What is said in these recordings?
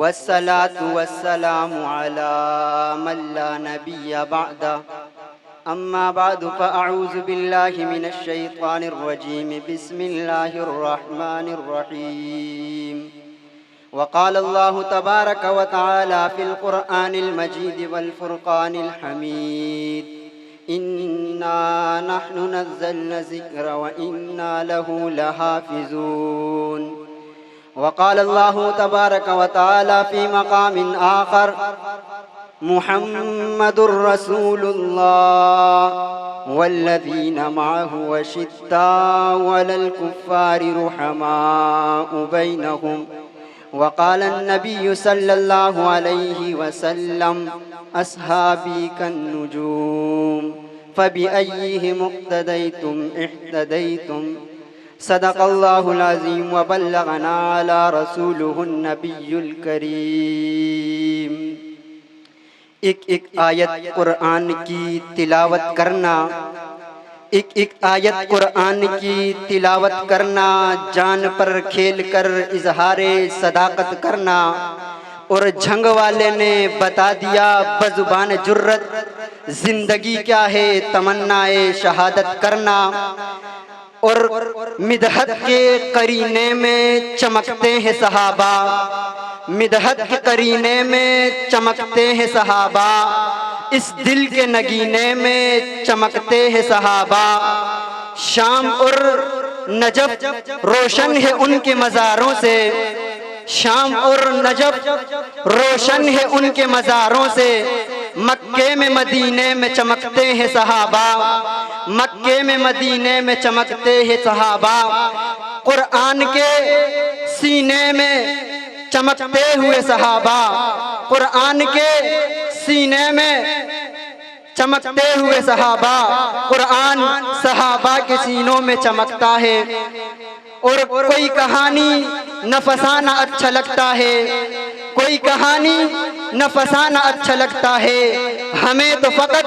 والصلاة والسلام على من لا نبي بعده أما بعد فأعوذ بالله من الشيطان الرجيم بسم الله الرحمن الرحيم وقال الله تبارك وتعالى في القرآن المجيد والفرقان الحميد إنا نحن نزلنا الذكر وإنا له لحافظون وقال الله تبارك وتعالى في مقام آخر محمد رسول الله والذين معه أشداء على الكفار رحماء بينهم وقال النبي صلى الله عليه وسلم أصحابي كالنجوم فبأيهم اقتديتم اهتديتم صدق اللہ العظیم وبلغنا علی رسولہ النبی الکریم۔ ایک آیت قرآن کی تلاوت کرنا، ایک آیت قرآن کی تلاوت کرنا، جان پر کھیل کر اظہار صداقت کرنا، اور جھنگ والے نے بتا دیا بزبان جرت زندگی کیا ہے تمنائے شہادت کرنا، اور مدحت کے قرینے میں چمکتے ہیں صحابہ، مدحت کے قرینے میں چمکتے ہیں صحابہ، اس دل کے نگینے میں چمکتے ہیں صحابہ، شام اور نجف روشن ہے ان کے مزاروں سے، شام اور نجف روشن ہے ان کے مزاروں سے، مکے میں مدینے میں چمکتے ہیں صحابہ، مکے میں مدینے میں چمکتے ہیں صحابہ، قرآن کے سینے میں چمکتے ہوئے صحابہ، قرآن کے سینے میں چمکتے ہوئے صحابہ، قرآن صحابہ کے سینوں میں چمکتا ہے، اور کوئی کہانی نفسانہ اچھا لگتا ہے، کوئی کہانی نفسانہ اچھا لگتا ہے، ہمیں تو فقط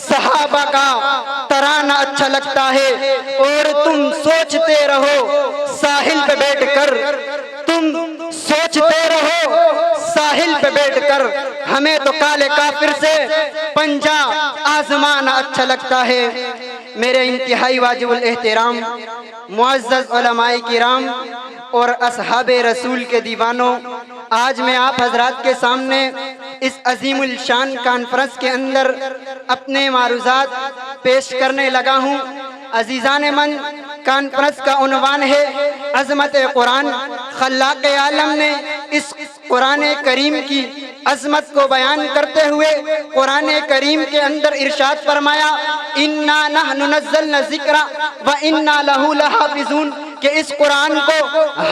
صحابہ کا ترانہ اچھا لگتا ہے، اور تم سوچتے رہو ساحل پہ بیٹھ کر، تم سوچتے رہو ساحل پہ بیٹھ کر، ہمیں تو کالے کافر سے پنجہ آزمانا اچھا لگتا ہے۔ میرے انتہائی واجب الاحترام معزز علماء کرام اور اصحاب رسول کے دیوانوں، آج میں آپ حضرات کے سامنے اس عظیم الشان کانفرنس کے اندر اپنے معروضات پیش کرنے لگا ہوں۔ عزیزان من، کانفرنس کا عنوان ہے عظمت قرآن۔ خلاق عالم نے اس قرآن کریم کی عظمت کو بیان کرتے ہوئے قرآن کریم کے اندر ارشاد فرمایا اِنَّا نَحْنُ نَزَّلْنَا الذِّكْرَ وَإِنَّا لَهُ لَحَافِظُونَ، کہ اس قرآن کو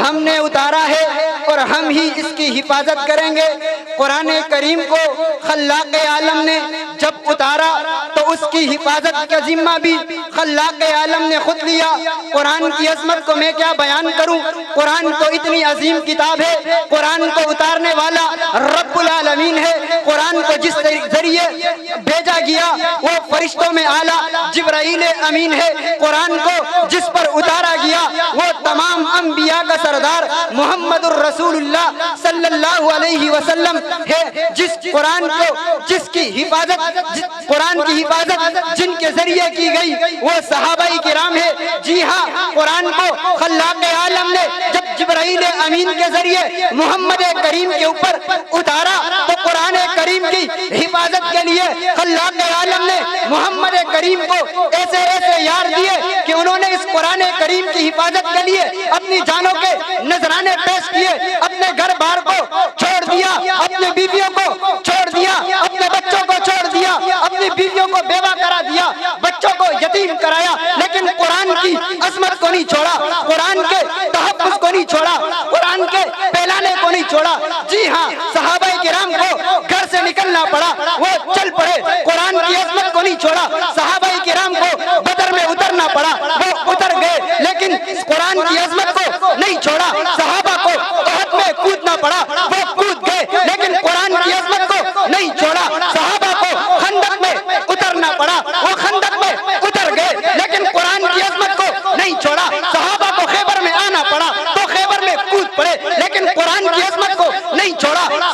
ہم نے اتارا ہے اور ہم ہی اس کی حفاظت کریں گے۔ قرآن کریم کو خلاق عالم نے جب اتارا تو اس کی حفاظت کا ذمہ بھی خلاق عالم نے خود لیا۔ قرآن کی عظمت کو میں کیا بیان کروں، قرآن تو اتنی عظیم کتاب ہے، قرآن کو اتارنے والا رب العالمین ہے، قرآن کو جس ذریعے بھیجا گیا وہ فرشتوں میں اعلیٰ جبرائیل امین ہے، قرآن کو جس پر اتارا گیا وہ تمام انبیاء کا سردار محمد الرسول اللہ صلی اللہ علیہ وسلم ہے۔ جس قرآن کو جس کی حفاظت قرآن کی حفاظت جن کے ذریعے کی گئی وہ صحابہ کرام ہے۔ جی ہاں، قرآن کو خلاق عالم نے جب جبرائیل امین کے ذریعے محمد کریم کے اوپر اتارا تو قرآن کریم کی حفاظت کے لیے خلاق عالم نے محمد کریم کو ایسے ایسے یار دیے کہ انہوں نے اس قرآن کریم کی حفاظت کے لیے اپنی جانوں کے نذرانے پیش کیے، اپنے گھر بار کو چھوڑ دیا، اپنی بیویوں کو چھوڑ دیا، اپنے بچوں کو چھوڑ دیا، اپنی بیویوں کو بیوہ کرا دیا، بچوں کو یتیم کرایا، لیکن قرآن کی عظمت کو نہیں چھوڑا، قرآن کے تحفظ کو نہیں چھوڑا، قرآن کے پھیلانے کو نہیں چھوڑا۔ جی ہاں، صحابہ کرام کو گھر سے نکلنا پڑا، وہ چل پڑے، قرآن کی عظمت کو نہیں چھوڑا۔ صحابہ کرام کو بدر میں اترنا پڑا، وہ اتر گئے، لیکن قرآن کی عظمت کو نہیں چھوڑا۔ صحابہ کو احد میں کودنا پڑا، وہ کود گئے، لیکن قرآن کی عظمت کو نہیں چھوڑا۔ صحابہ کو خندق میں اترنا پڑا، وہ خندق میں اتر گئے، لیکن قرآن کی عظمت کو نہیں چھوڑا۔ صحابہ کو خیبر میں آنا پڑا تو خیبر میں کود پڑے، لیکن قرآن کی عظمت کو نہیں چھوڑا۔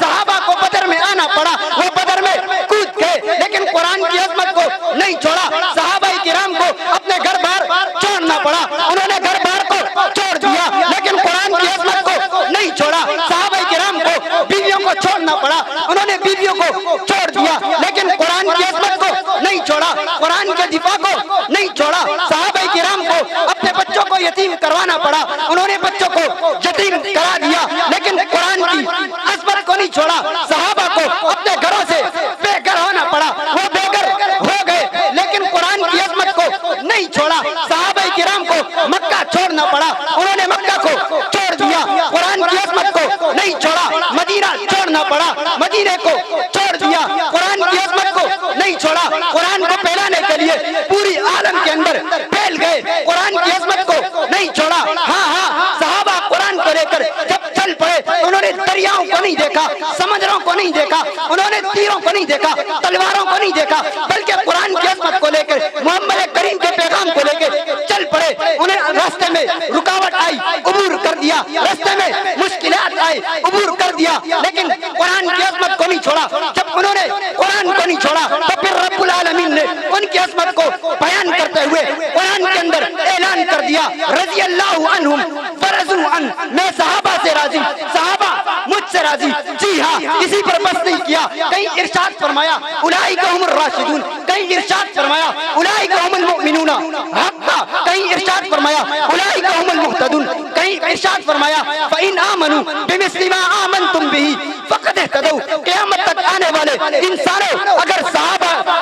انہوں نے بیویوں کو چھوڑ دیا لیکن قرآن کی عظمت کو نہیں چھوڑا، قرآن کے دفاع کو نہیں چھوڑا۔ صحابہ کرام کو اپنے بچوں کو یتیم کروانا پڑا، انہوں نے بچوں کو یتیم کرا دیا لیکن قرآن کی عظمت کو نہیں چھوڑا۔ صحابہ کو اپنے گھروں سے بے گھر ہونا پڑا، وہ بے گھر ہو گئے لیکن قرآن کی عظمت کو نہیں چھوڑا۔ صحابہ کرام کو مکہ چھوڑنا پڑا، انہوں نے مکہ کو چھوڑ دیا، قرآن کی عظمت کو نہیں چھوڑا۔ مدینہ چھوڑنا پڑا، مدینے کو چھوڑ دیا، قرآن کی عظمت کو نہیں چھوڑا۔ قرآن کو پھیلانے کے لیے پوری عالم کے اندر پھیل گئے، قرآن کی عظمت کو نہیں چھوڑا۔ ہاں صحابہ قرآن کو لے کر جب چل پڑے انہوں نے دریاؤں کو نہیں دیکھا، سمندروں کو نہیں دیکھا، انہوں نے تیروں کو نہیں دیکھا، تلواروں کو نہیں دیکھا، بلکہ قرآن کی عظمت کو لے کر محمد کریم کے پیغام کو لے کے چل پڑے۔ انہیں راستے میں رکاوٹ آئی، عبور کر دیا، راستے میں مشکلات آئے، عبور کر دیا لیکن قرآن کی عظمت کو نہیں چھوڑا۔ جب انہوں نے قرآن کو نہیں چھوڑا تو پھر رب العالمین نے ان کی عظمت کو بیان کرتے ہوئے قرآن کے اندر اعلان کر دیا، رضی اللہ عنہم ورضوا عنہ، میں صحابہ سے راضی، صحابہ مجھ سے راضی۔ جی ہاں، اسی پر بس نہیں کیا، کہیں ارشاد فرمایا اولئک هم الراشدون، کہیں ارشاد فرمایا اولئک هم المؤمنون حقا، کہیں ارشاد فرمایا اولئک هم المهتدون، کہیں ارشاد فرمایا فإن آمنوا بمثل ما آمنتم به فقد اهتدوا۔ قیامت تک آنے والے انسانوں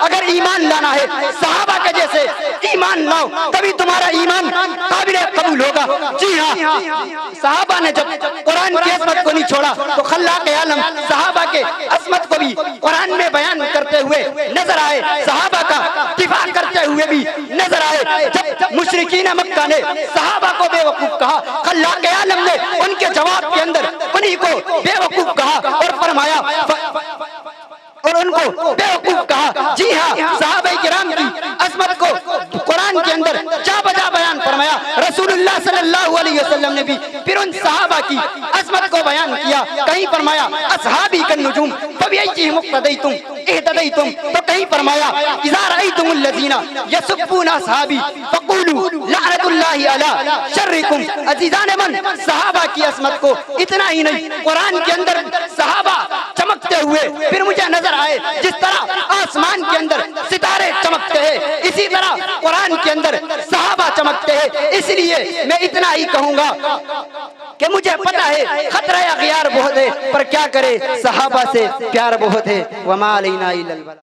اگر ایمان لانا ہے صحابہ کے جیسے ایمان لاؤ، تبھی تمہارا ایمان قابل قبول ہوگا۔ جی ہاں، صحابہ نے جب قرآن کی عظمت کو نہیں چھوڑا تو خلاق عالم صحابہ کے عظمت کو بھی قرآن میں بیان کرتے ہوئے نظر آئے، صحابہ کا دفاع کرتے ہوئے بھی نظر آئے۔ جب مشرکین مکہ نے صحابہ کو بے وقوف کہا، خلاق عالم نے ان کے جواب کے اندر انہی کو بے وقوف کہا اور فرمایا اور ان کو بے وقوف کہا۔ جی ہاں، صحابہ کرام کی عظمت کو قرآن کے اندر جا بجا بیان فرمایا۔ رسول اللہ صلی اللہ علیہ وسلم نے بھی پھر ان صحابہ کی عظمت کو بیان کیا، کہیں فرمایا اصحابی کالنجوم فبأیہم اقتدیتم اہتدیتم، تو کہیں فرمایا اذا رأیتم الذین یسبون اصحابی فقولوا لعنت اللہ علی شرکم۔ عزیزان من، صحابہ کی عظمت کو اتنا ہی نہیں، قرآن کے اندر صحابہ چمکتے ہوئے پھر مجھے نظر آئے، جس طرح آسمان کے اندر ستارے چمکتے ہیں اسی طرح قرآن کے اندر صحابہ چمکتے ہیں۔ اس لیے میں اتنا ہی کہوں گا کہ مجھے پتا ہے خطرہ اغیار بہت ہے، پر کیا کرے صحابہ سے پیار بہت ہے۔ وما علینا الا البلاغ۔